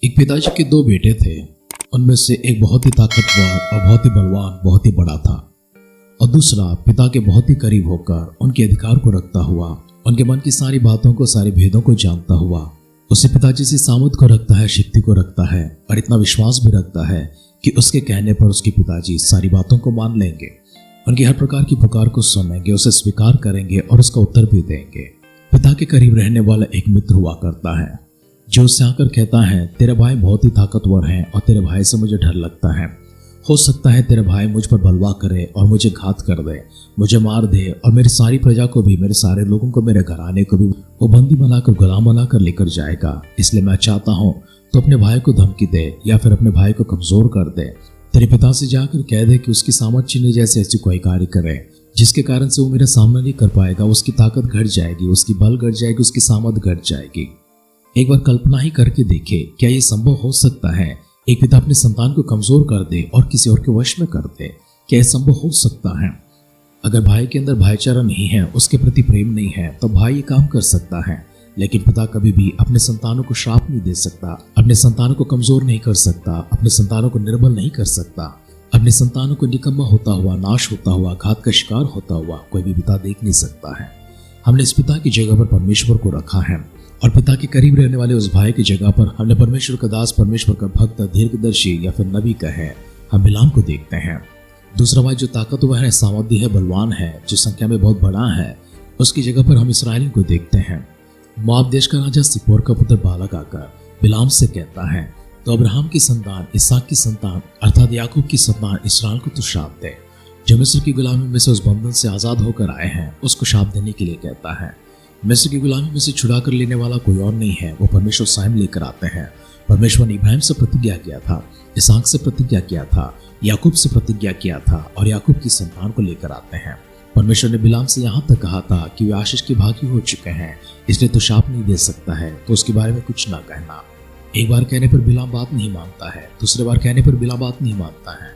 एक पिताजी के दो बेटे थे। उनमें से एक बहुत ही ताकतवर और बहुत ही बलवान, बहुत ही बड़ा था, और दूसरा पिता के बहुत ही करीब होकर उनके अधिकार को रखता हुआ, उनके मन की सारी बातों को, सारे भेदों को जानता हुआ उसे पिताजी से सामर्थ को रखता है, शक्ति को रखता है और इतना विश्वास भी रखता है कि उसके कहने पर उसके पिताजी सारी बातों को मान लेंगे, उनकी हर प्रकार की पुकार को सुनेंगे, उसे स्वीकार करेंगे और उसका उत्तर भी देंगे। पिता के करीब रहने वाला एक मित्र हुआ करता है जो उससे आकर कहता है, तेरे भाई बहुत ही ताकतवर हैं और तेरे भाई से मुझे डर लगता है। हो सकता है तेरे भाई मुझ पर बलवा करे और मुझे घात कर दे, मुझे मार दे और मेरी सारी प्रजा को भी, मेरे सारे लोगों को, मेरे घराने को भी वो बंदी बनाकर, गुलाम बनाकर लेकर जाएगा। इसलिए मैं चाहता हूँ तो अपने भाई को धमकी दे या फिर अपने भाई को कमजोर कर दे। तेरे पिता से जाकर कह दे कि उसकी सामर्थ्य नहीं जैसे ऐसी कोई कार्य करे जिसके कारण से वो मेरा सामना नहीं कर पाएगा। उसकी ताकत घट जाएगी, उसकी बल घट जाएगी, उसकी सामर्थ्य घट जाएगी। एक बार कल्पना ही करके देखे, क्या ये संभव हो सकता है एक पिता अपने संतान को कमजोर कर दे और किसी और के वश में कर दे? क्या ये संभव हो सकता है? अगर भाई के अंदर भाईचारा नहीं है, उसके प्रति प्रेम नहीं है, तो भाई ये काम कर सकता है, लेकिन पिता कभी भी अपने संतानों को श्राप नहीं दे सकता, अपने संतानों को कमजोर नहीं कर सकता, अपने संतानों को निर्बल नहीं कर सकता। अपने संतानों को निकम्मा होता हुआ, नाश होता हुआ, घात का शिकार होता हुआ कोई भी पिता देख नहीं सकता है। हमने इस पिता की जगह पर परमेश्वर को रखा है और पिता के करीब रहने वाले उस भाई की जगह पर हमने परमेश्वर का दास, परमेश्वर का भक्त, दीर्घदर्शी या फिर नबी का है, हम बिलाम को देखते हैं। दूसरा भाई जो ताकतवर है, सामर्थ्य है, बलवान है, जो संख्या में बहुत बड़ा है, उसकी जगह पर हम इसराइल को देखते हैं। मोआब देश का राजा सिप्पोर का पुत्र बालक आकर बिलाम से कहता है, तो अब्राहम की संतान, इसहाक की संतान अर्थात याकूब की संतान इसराइल को तू शाप दे। जो मिस्र की गुलामी में से उस बंधन से आजाद होकर आए हैं, उसको शाप देने के लिए कहता है। मिस्र की गुलामी में से छुड़ा कर लेने वाला कोई और नहीं है, वो परमेश्वर स्वयं लेकर आते हैं। परमेश्वर ने इब्राहिम से प्रतिज्ञा किया था, इसहाक से प्रतिज्ञा किया था, याकूब से प्रतिज्ञा किया था और याकूब की संतान को लेकर आते हैं। परमेश्वर ने बिलाम से यहाँ तक कहा था कि वे आशीष के भागी हो चुके हैं, इसलिए तो शाप नहीं दे सकता है, तो उसके बारे में कुछ ना कहना। एक बार कहने पर बिलाम बात नहीं मानता है, दूसरे बार कहने पर बिलाम बात नहीं मानता है।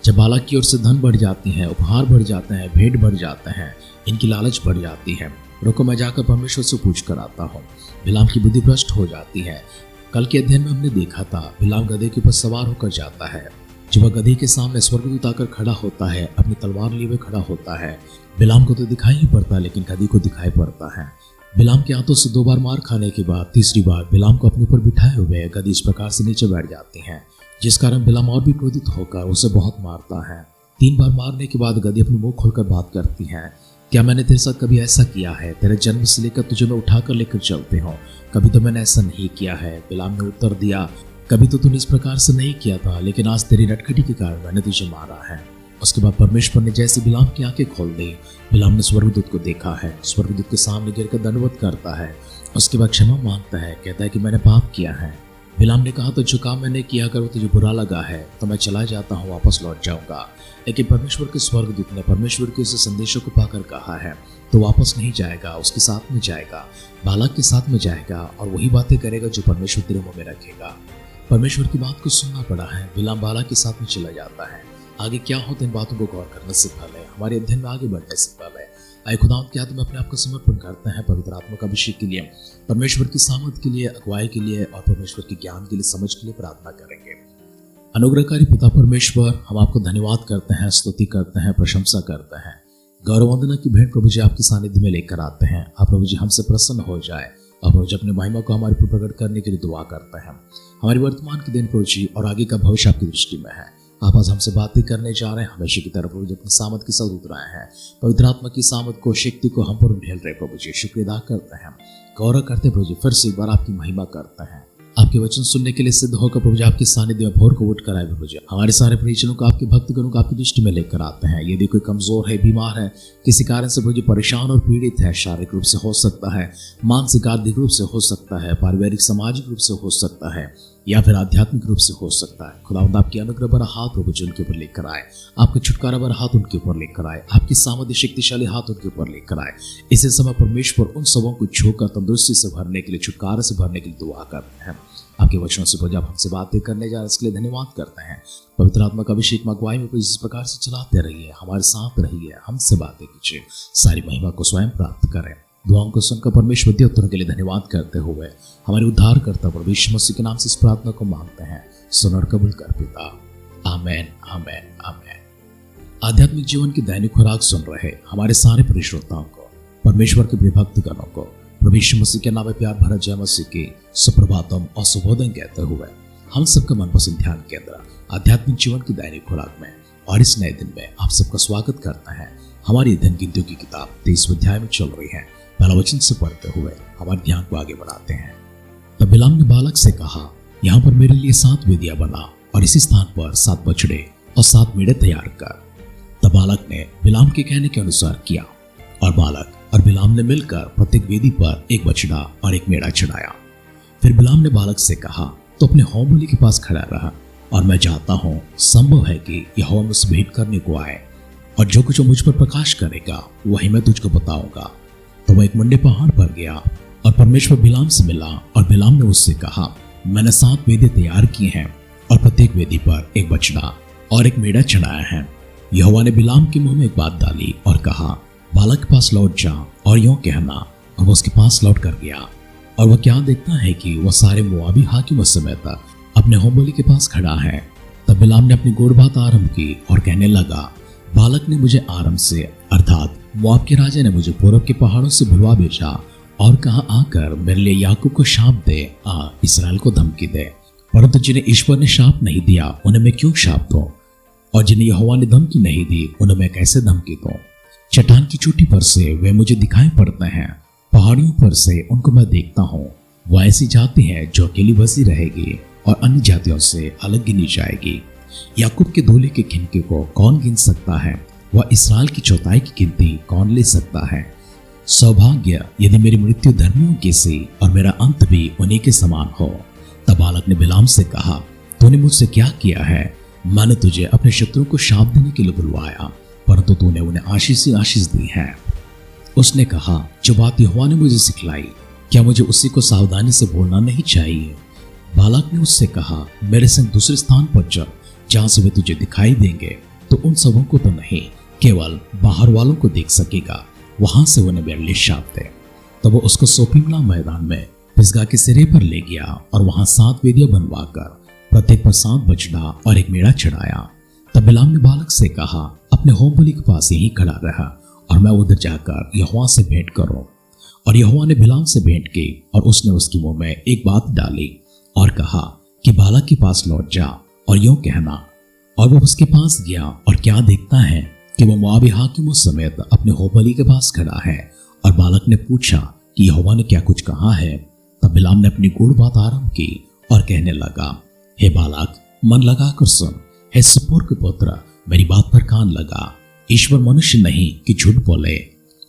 जब बालक की ओर से धन बढ़ जाती है, उपहार बढ़ जाते हैं, भेंट बढ़ जाते हैं, इनकी लालच बढ़ जाती है। रुको, मैं जाकर परमेश्वर से पूछ कर आता हूँ। बिलाम की बुद्धि भ्रष्ट हो जाती है। कल के अध्ययन में हमने देखा था, बिलाम गधे के ऊपर सवार होकर जाता है। जब वह गधे के सामने स्वर्गदूत आकर खड़ा होता है, अपनी तलवार लिए हुए खड़ा होता है, बिलाम को तो दिखाई नहीं पड़ता, लेकिन गधे को दिखाई पड़ता है। बिलाम के हाथों से 2 बार मार खाने के बाद तीसरी बार बिलाम को अपने ऊपर बिठाए हुए गधी इस प्रकार से नीचे बैठ जाती है, जिस कारण बिलाम और भी क्रोधित होकर उसे बहुत मारता है। 3 बार मारने के बाद गधी अपनी मुंह खोलकर बात करती है, क्या मैंने तेरे साथ कभी ऐसा किया है? तेरे जन्म से लेकर तुझे मैं उठाकर लेकर चलते हो, कभी तो मैंने ऐसा नहीं किया है। बिलाम ने उत्तर दिया, कभी तो तूने इस प्रकार से नहीं किया था, लेकिन आज तेरी नटखटी के कारण मैंने तुझे मारा है। उसके बाद परमेश्वर ने जैसे बिलाम की आंखें खोल दी, बिलाम ने स्वर्गदूत को देखा है, स्वर्गदूत के सामने गिरकर दंडवत करता है। उसके बाद क्षमा मांगता है, कहता है कि मैंने पाप किया है। बिलाम ने कहा, तो जो काम मैंने किया अगर वो तुझे बुरा लगा है तो मैं चला जाता हूँ, वापस लौट जाऊंगा। लेकिन परमेश्वर के स्वर्गदूत ने परमेश्वर के उस संदेशों को पाकर कहा है तो वापस नहीं जाएगा, उसके साथ में जाएगा, बालक के साथ में जाएगा और वही बातें करेगा जो परमेश्वर तेरे मुंह में रखेगा। परमेश्वर की बात को सुनना पड़ा है, बिलाम बालक के साथ में चला जाता है। आगे क्या होता है, इन बातों को गौर करने से पहले, हमारे अध्ययन में आगे बढ़ने से पहले आए खुदावंद के हाथ में अपने आप को समर्पण करते हैं पवित्र आत्मा का अभिषेक के लिए, परमेश्वर की सामर्थ के लिए, अगुवाई के लिए और परमेश्वर के ज्ञान के लिए, समझ के लिए प्रार्थना करेंगे। अनुग्रहकारी पिता परमेश्वर, हम आपको धन्यवाद करते हैं, स्तुति करते हैं, प्रशंसा करते हैं। गौरव वंदना की भेंट प्रभु जी आपकी सानिध्य में लेकर आते हैं। आप प्रभु जी हमसे प्रसन्न हो जाए और प्रभु जी अपने महिमा को हमारे पर प्रकट करने के लिए दुआ करते हैं। हमारी वर्तमान के दिन प्रभु जी और आगे का भविष्य आपकी दृष्टि में है। आप आज हमसे बातें करने जा रहे हैं, हमेशा की तरफ प्रभु जी अपनी सामर्थ के साथ उतराए हैं। पवित्र आत्मा की सामर्थ को, शक्ति को हम पर ढेल रहे प्रभु जी, शुक्रिया अदा करते हैं, गौरव करते प्रभु जी, फिर से एक बार आपकी महिमा करते हैं। आपके वचन सुनने के लिए सिद्ध होकर प्रभु जी आपके सानिध्य में भोर को उठ कर आए प्रभु जी। हमारे सारे परिजनों को, आपके भक्तगणों को आपकी दृष्टि में लेकर आते हैं। यदि कोई कमजोर है, बीमार है, किसी कारण से प्रभु जी परेशान और पीड़ित है, शारीरिक रूप से हो सकता है, मानसिक आर्थिक रूप से हो सकता है, पारिवारिक सामाजिक रूप से हो सकता है, या फिर आध्यात्मिक रूप से हो सकता है, खुदावंद आपकी अनुग्रह भरा हाथ प्रभु जी उनके ऊपर लेकर आए, आपका छुटकारा भरा हाथ उनके ऊपर लेकर आए, आपकी सामर्थ्य शक्तिशाली हाथ उनके ऊपर लेकर आए। इसी समय परमेश्वर उन सबों को छूकर तंदुरुस्ती से भरने के लिए, छुटकारा से भरने के लिए दुआ करते हैं। आपके वचनों से प्रभु आप हमसे बातें करने जा रहे हैं, इसके लिए धन्यवाद करते हैं। पवित्र आत्मा का अभिषेक अगुवाई में इस प्रकार से चलाते रहिए, हमारे साथ रहिए, हमसे बातें कीजिए, सारी महिमा को स्वयं प्राप्त करें। दुआओं को सुनकर परमेश्वर के उत्तरों के लिए धन्यवाद करते हुए हमारे उद्धारकर्ता प्रभु यीशु मसीह के नाम से इस प्रार्थना को मांगते हैं। सुन और कबूल कर पिता। आमेन, आमेन, आमेन। आध्यात्मिक जीवन की दैनिक खुराक सुन रहे हमारे सारे प्रिय श्रोताओं को, परमेश्वर के प्रिय भक्तगणों को प्रभु यीशु मसीह के नाम में प्यार भरा जय मसीह की सुप्रभातम और शुभोदय कहते हुए हम सबका मनपसंद ध्यान केंद्र आध्यात्मिक जीवन की दैनिक खुराक में और इस नए दिन में आप सबका स्वागत करते हैं। हमारी अध्ययन गिनतियों की किताब 23 अध्याय में चल रही है। पहला वचन से पढ़ते हुए हमारे ध्यान को आगे बढ़ाते हैं। तब बिलाम ने बालक से कहा, यहाँ पर मेरे लिए 7 वेदियां बना और इसी स्थान पर 7 बछड़े और 7 मेढ़े तैयार कर। तब बालक ने बिलाम के कहने के अनुसार किया और बालक और बिलाम ने मिलकर प्रत्येक वेदी पर एक बछड़ा और एक मेढ़ा चढ़ाया। फिर बिलाम ने बालक से कहा, तो अपने होमबलि के पास खड़ा रहा और मैं चाहता हूँ संभव है कि यहोवा मुझसे भेंट करने को आए और जो कुछ वो मुझ पर प्रकाश करेगा वही मैं तुझको बताऊंगा। तो वह एक मंडे पहाड़ पर गया और परमेश्वर बिलाम से मिला और बिलाम ने उससे कहा, मैंने 7 वेदी तैयार किए हैं और प्रत्येक वेदी पर एक बछड़ा और एक मेढ़ा चढ़ाया है। यहोवा ने बिलाम के मुंह में एक बात डाली और कहा, बालक के पास लौट जा और यूं कहना। और वह उसके पास लौट कर गया और वह क्या देखता है कि वह सारे मोआबी हाकिमों समेत अपने होमबलि के पास खड़ा है। तब बिलाम ने अपनी गोड़ बात आरंभ की और कहने लगा, बालक ने मुझे आराम से अर्थात मोआब के राजा ने मुझे पूरब के पहाड़ों से भुलवा भेजा और कहा, आकर मेरे लिए याकूब को शाप दे, इसराइल को धमकी दे। परंतु जिन्हें ईश्वर ने शाप नहीं दिया उन्हें मैं क्यों शाप दूं, और जिन्हें यहोवा ने धमकी नहीं दी उन्हें मैं कैसे धमकी दूं। चट्टान की चोटी पर से वे मुझे दिखाई पड़ते हैं, पहाड़ियों पर से उनको मैं देखता हूँ। वह ऐसी जाति है जो अकेली बसी रहेगी और अन्य जातियों से अलग गिनी जाएगी। याकूब के धूले के गिनके को कौन गिन सकता है, वह इसराइल की चौथाई की गिनती कौन ले सकता है। सौभाग्य यदि मेरी मृत्यु धर्मियों की सी और मेरा अंत भी उन्हीं के समान हो। तब बालक ने बिलाम से कहा, तूने मुझसे क्या किया है? मैंने तुझे अपने शत्रुओं को शाप देने के लिए बुलवाया, परंतु तूने उन्हें आशीष ही आशीष दी है। उसने कहा, जो बात यहोवा ने मुझे सिखलाई, क्या मुझे उसी को सावधानी से बोलना नहीं चाहिए? बालक ने उससे कहा, मेरे संग दूसरे स्थान पर चल जहां से वे तुझे दिखाई देंगे। तो उन सबों को तो नहीं, केवल बाहर वालों को देख सकेगा, वहां से उन्हें मेरे लिए शाप दे। तब वो उसको सोपीमला मैदान में पिसगा के सिरे पर ले गया और वहां 7 वेदियां बनवाकर प्रत्येक पर 7 बछड़ा और एक मेढ़ा चढ़ाया। तब बिलाम ने बालक से कहा, अपने होमबलि के पास यहीं खड़ा रहा और मैं उधर जाकर यहोवा से भेंट करूं। और यहोवा ने बिलाम से भेंट की और उसने उसके मुंह में एक बात डाली और कहा कि बालक के पास लौट जा और यूं कहना। और वह उसके पास गया और क्या देखता है कि वह मोआबी हाकिमों समेत अपने होमबलि के पास खड़ा है। और बालक ने पूछा कि यहोवा ने क्या कुछ कहा है। तब बिलाम ने अपनी गूढ़ बात आरंभ की और कहने लगा, हे बालक, मन लगाकर सुन। हे सिप्पोर के पुत्र, मेरी बात पर कान लगा। ईश्वर मनुष्य नहीं कि झूठ बोले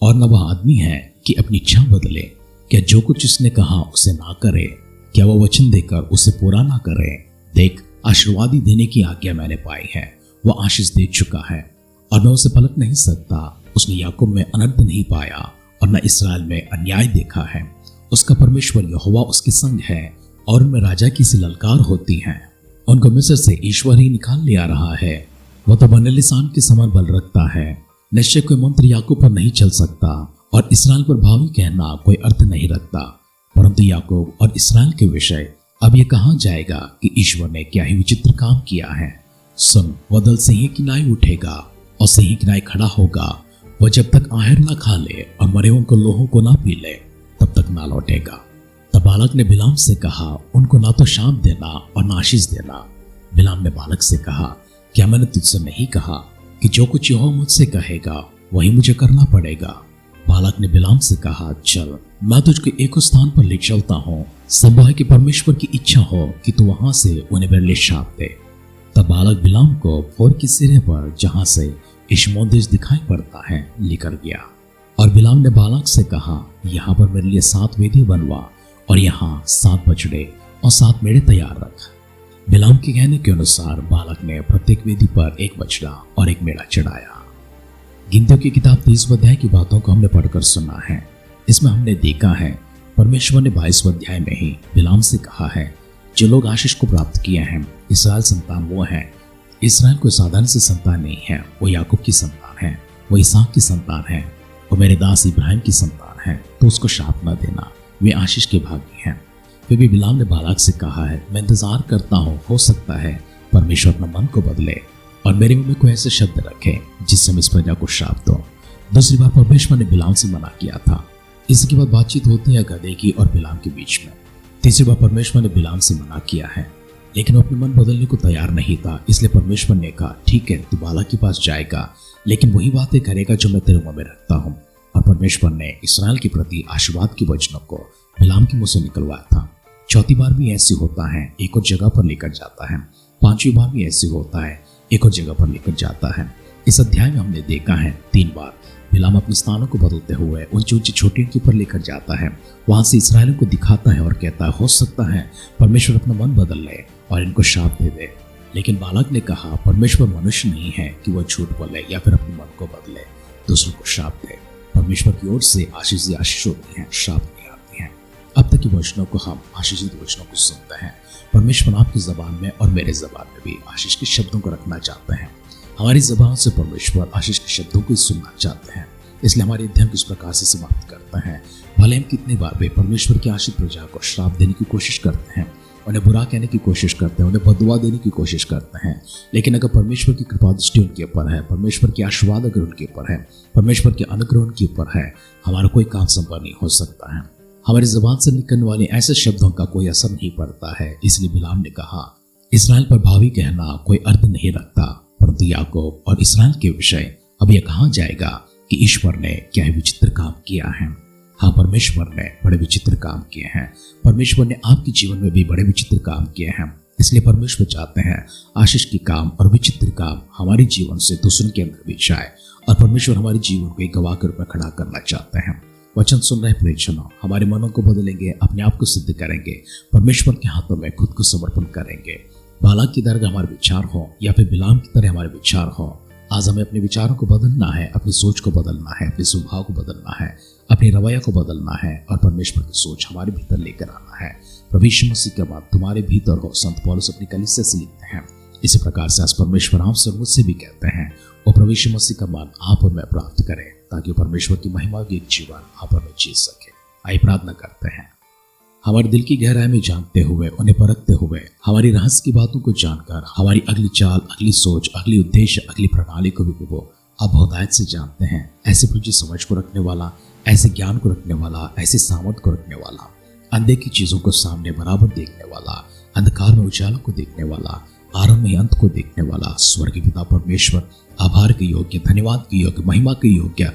और न वह आदमी है कि अपनी इच्छा बदले। क्या जो कुछ उसने कहा उसे ना करे? क्या वह वचन देकर उसे पूरा ना करे? देख, आशीर्वादी देने की आज्ञा मैंने पाई है, वह आशीष दे चुका है और मैं उसे पलट नहीं सकता। उसने याकूब में अनर्थ नहीं पाया और न इसराइल में अन्याय देखा है। उसका परमेश्वर यहोवा उसके संग है और उनमें राजा की सी ललकार होती है। उनको मिस्र से ईश्वर ही निकाल ले आ रहा है। वह तो बने लिसान के समान बल रखता है। निश्चय कोई मंत्र याकूब पर नहीं चल सकता और इसराइल पर भावी कहना कोई अर्थ नहीं रखता। परंतु याकूब और इसराइल के विषय अब यह कहा जाएगा कि ईश्वर ने क्या ही विचित्र काम किया है। सुन, वह दल सिंह की नाई उठेगा और सिंह की नाई खड़ा होगा। वह जब तक आहर ना खा ले और मरे उनको लोहों को ना पी ले तब तक ना लौटेगा। तब बालक ने बिलाम से कहा, उनको ना तो शाप देना और ना आशीष देना। बिलाम ने बालक से कहा, क्या मैंने तुझसे नहीं कहा कि जो कुछ यहोवा मुझसे कहेगा वही मुझे करना पड़ेगा? बालक ने बिलाम से कहा, चल, मैं तुझको एक स्थान पर ले चलता हूँ। संभव है कि परमेश्वर की इच्छा हो कि तू वहां से उन्हें मेरे लिए शाप दे। तब बालक बिलाम को फोर के सिरे पर जहां से इश्मोन देश दिखाई पड़ता है लेकर गया। और बिलाम ने बालक से कहा, यहाँ पर मेरे लिए 7 वेदियां बनवा और यहाँ 7 बछड़े और 7 मेढ़े तैयार रख। बिलाम के कहने के अनुसार बालक ने प्रत्येक वेदी पर एक बछड़ा और एक मेढ़ा चढ़ाया। गिनतियों की किताब 23 अध्याय की बातों को हमने पढ़कर सुना है। इसमें हमने देखा है परमेश्वर ने 22 अध्याय में ही बिलाम से कहा है, जो लोग आशीष को प्राप्त किए हैं इसराइल संतान वो है। इसराइल कोई साधारण से संतान नहीं है, वो याकूब की संतान है, वो इसहाक की संतान है, वो मेरे दास इब्राहिम की संतान है तो उसको शाप न देना, वे आशीष के भागी हैं। फिर भी बिलाम ने बालाक से कहा है, मैं इंतजार करता हूँ, हो सकता है परमेश्वर अपना मन को बदले और मेरे मुंह में कोई ऐसे शब्द रखे जिससे मैं इस प्रजा को श्राप दूं। दूसरी बार परमेश्वर ने बिलाम से मना किया था। इसके बाद बातचीत होती है गधे की और बिलाम के बीच में। तीसरी बार परमेश्वर ने बिलाम से मना किया है, लेकिन वो अपने मन बदलने को तैयार नहीं था। इसलिए परमेश्वर ने कहा, ठीक है, तू बालाक के पास जाएगा, लेकिन वही बातें करेगा जो मैं तेरे मुंह में रखता हूँ। और परमेश्वर ने इस्राएल के प्रति आशीर्वाद के वचनों को बिलाम के मुंह से निकलवाया था। चौथी बार भी ऐसे होता है, एक और जगह पर लेकर जाता है। पांचवी बार भी ऐसे होता है, एक और जगह पर लेकर जाता है। इस अध्याय में हमने देखा है 3 बार बिलाम अपने स्थानों को बदलते हुए ऊंची ऊंची चोटियों के ऊपर लेकर जाता है। वहां से इस्राएलियों को दिखाता है और कहता है, हो सकता है परमेश्वर अपना मन बदल ले और इनको शाप दे दे। लेकिन बालाक ने कहा, परमेश्वर मनुष्य नहीं है कि वह झूठ बोले या फिर अपने मन को बदले, दूसरों को शाप दे। परमेश्वर की ओर से आशीष ही आशीष होती है, श्राप नहीं आती है। अब तक के वचनों को हम आशीषित वचनों को सुनते हैं। परमेश्वर आपकी जबान में और मेरे जबान में भी आशीष के शब्दों को रखना चाहते हैं। हमारी जबान से परमेश्वर आशीष के शब्दों को सुनना चाहते हैं। इसलिए हमारे अध्ययन को इस प्रकार से समाप्त करते हैं। भले हम कितनी बार भी परमेश्वर की आशीष प्रजा को श्राप देने की कोशिश करते हैं, उन्हें बुरा कहने की कोशिश करते हैं, उन्हें बददुआ देने की कोशिश करते हैं, लेकिन अगर परमेश्वर की कृपा दृष्टि उनके ऊपर है, परमेश्वर की आशीर्वाद अगर उनके ऊपर है, परमेश्वर के अनुग्रह उनके ऊपर है, हमारा कोई काम संभव नहीं हो सकता है। हमारी जबान से निकलने वाले ऐसे शब्दों का कोई असर नहीं पड़ता है। इसलिए बिलाम ने कहा, इस्राएल पर भावी कहना कोई अर्थ नहीं रखता, परंतु याकूब और इस्राएल के विषय अब यह कहा जाएगा कि ईश्वर ने क्या विचित्र काम किया है। हाँ, परमेश्वर ने बड़े विचित्र काम किए हैं। परमेश्वर ने आपके जीवन में भी बड़े विचित्र काम किए हैं। इसलिए परमेश्वर चाहते हैं आशीष के काम और विचित्र काम हमारे जीवन से दूसरों के अंदर भी जाए, और परमेश्वर हमारे जीवन को एक गवाह के रूप में खड़ा करना चाहते हैं। वचन सुन रहे प्रियजनों, हमारे मनों को बदलेंगे, अपने आप को सिद्ध करेंगे, परमेश्वर के हाथों में खुद को समर्पण करेंगे। बालाक की तरह हमारे विचार हो या फिर बिलाम की तरह हमारे विचार हो, आज हमें अपने विचारों को बदलना है, अपनी सोच को बदलना है, अपने स्वभाव को बदलना है, अपनी रवैया को बदलना है और परमेश्वर की सोच हमारे भीतर लेकर आना है। प्रभु यीशु मसीह के बाद तुम्हारे भीतर हो, संत पौलुस अपनी कलीसिया से लिखते हैं। इसी प्रकार से आज परमेश्वर आपसे और मुझसे भी कहते हैं, और प्रभु यीशु मसीह का मान आप और मैं प्राप्त करें, ताकि परमेश्वर की महिमा के एक जीवन आप और मैं जी सके। आइए प्रार्थना करते हैं। हमारे दिल की गहराई में जानते हुए, उन्हें परखते हुए, हमारी रहस्य की बातों को जानकर, हमारी अगली चाल, अगली सोच, अगली उद्देश्य, अगली प्रणाली को भी प्रभु आप बहुतायत से जानते हैं। ऐसे प्रभु जी समझ को रखने वाला, ऐसे ज्ञान को रखने वाला, ऐसे सामर्थ को रखने वाला, अनदेखी चीजों को सामने बराबर देखने वाला, अंधकार में उजालों को देखने वाला, आरंभ में अंत को देखने वाला, स्वर्गीय पिता परमेश्वर, आभार के योग्य, धन्यवाद के योग्य, महिमा के योग्य,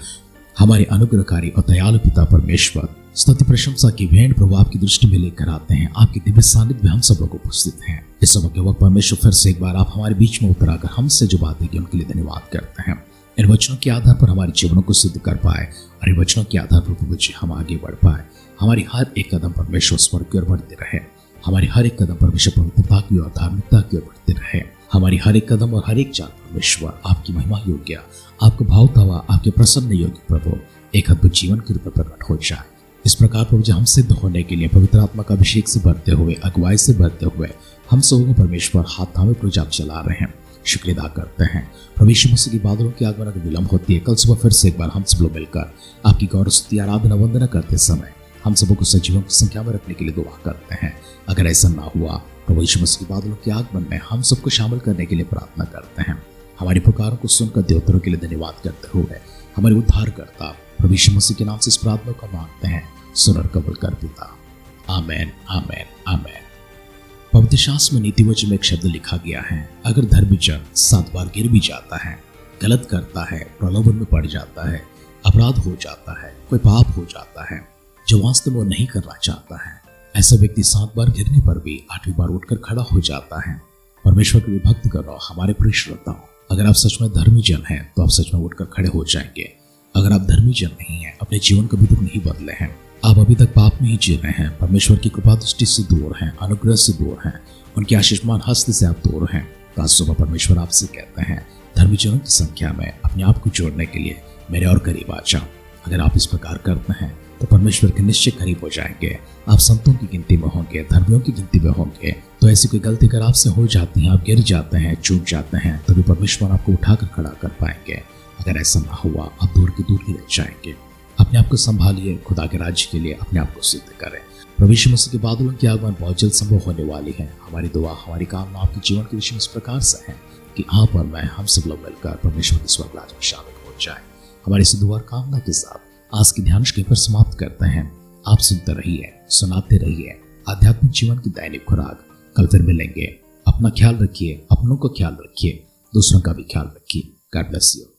हमारे अनुग्रहकारी और दयालु पिता परमेश्वर, स्तुति प्रशंसा की भेंट प्रभु आपकी दृष्टि में लेकर आते हैं। आपके दिव्य सानिध्य में हम सब लोग उपस्थित हैं। इस समय के वक्त परमेश्वर फिर से एक बार आप हमारे बीच में उतर आकर हमसे जो बातें की उनके लिए धन्यवाद करते हैं। इन वचनों के आधार पर हमारे जीवनों को सिद्ध कर पाए और इन वचनों के आधार पर प्रभु जी हम आगे बढ़ पाए। हमारी हर एक कदम परमेश्वर स्वर्ग की ओर बढ़ते रहे, हमारी हर एक कदम परमेश्वर पवित्रता की ओर, धार्मिकता की ओर बढ़ते रहे। हमारी हर एक कदम और हर एक चाल परमेश्वर आपकी महिमा योग्य, आपको भावता हुआ, आपके प्रसन्न योग्य प्रभु एक अद्भुत जीवन के रूप में प्रकट हो जाए। इस प्रकार प्रभु जी हम सिद्ध होने के लिए पवित्र आत्मा का अभिषेक से भरते हुए, अगुवाई से भरते हुए हम सबको परमेश्वर हाथ थामे प्रभु आप चला रहे हैं। शुक्रिया अदा करते हैं। प्रभु यीशु मसीह की बादलों के आगमन अगर विलंब होती है, कल सुबह फिर से एक बार हम सब लोग मिलकर आपकी गौरव स्तुति आराधना वंदना करते समय हम सबों को सजीवों की संख्या में रखने के लिए दुआ करते हैं। अगर ऐसा ना हुआ, प्रभु यीशु मसीह की बादलों के आगमन में हम सबको शामिल करने के लिए प्रार्थना करते हैं। हमारी पुकारों को सुनकर देवताओं के लिए धन्यवाद करते हुए हमारे उद्धारकर्ता प्रभु यीशु मसीह के नाम से इस प्रार्थना को मांगते हैं। सुन और कबूल कर पिता। आमेन, आमेन, आमेन। पवित्र शास्त्र में नीति वचन में एक शब्द लिखा गया है, अगर धर्मी जन 7 बार गिर भी जाता है, गलत करता है, प्रलोभन में पड़ जाता है, अपराध हो जाता है, कोई पाप हो जाता है जो वास्तव में वो नहीं करना चाहता है, ऐसा व्यक्ति 7 बार गिरने पर भी 8वीं बार उठकर खड़ा हो जाता है। परमेश्वर के भक्त करो, हमारे प्रिय श्रोताओ, अगर आप सच में धर्मी जन हैं तो आप सच में उठकर खड़े हो जाएंगे। अगर आप धर्मी जन नहीं हैं, अपने जीवन को अभी तक नहीं बदले हैं, आप अभी तक पाप में ही जी रहे हैं, परमेश्वर की कृपा दृष्टि से दूर हैं, अनुग्रह से दूर हैं, उनके आशीषमान हस्त से आप दूर हैं, तो आज सुबह परमेश्वर आपसे कहते हैं, धर्मी जनों की संख्या में अपने आप को जोड़ने के लिए मेरे और करीब आ जाओ। अगर आप इस प्रकार करते हैं तो परमेश्वर के निश्चय करीब हो जाएंगे। आप संतों की गिनती में होंगे, धर्मियों की गिनती में होंगे। तो ऐसी कोई गलती अगर आपसे हो जाती है, आप गिर जाते हैं, चूक जाते हैं, तो भी परमेश्वर आपको उठाकर खड़ा कर पाएंगे। अगर ऐसा ना हुआ, आप दूर के दूर ही रह जाएंगे। अपने आप को संभालिए, खुदा के राज्य के लिए अपने आप को सिद्ध करें। प्रभु यीशु मसीह के बादलों की आगमन बहुत जल्द संभव होने वाली है। हमारी दुआ, हमारी कामना आपके जीवन के विषय में इस प्रकार से है कि आप और मैं, हम सब लोग मिलकर परमेश्वर के स्वर्ग राज्य में शामिल हो जाए। हमारी इस दुआ और कामना के साथ आज की ध्यान पर समाप्त करते हैं। आप सुनते रहिए, सुनाते रहिए आध्यात्मिक जीवन की दैनिक खुराक। कल फिर मिलेंगे। अपना ख्याल रखिए, अपनों का ख्याल रखिए, दूसरों का भी ख्याल रखिए। God bless you.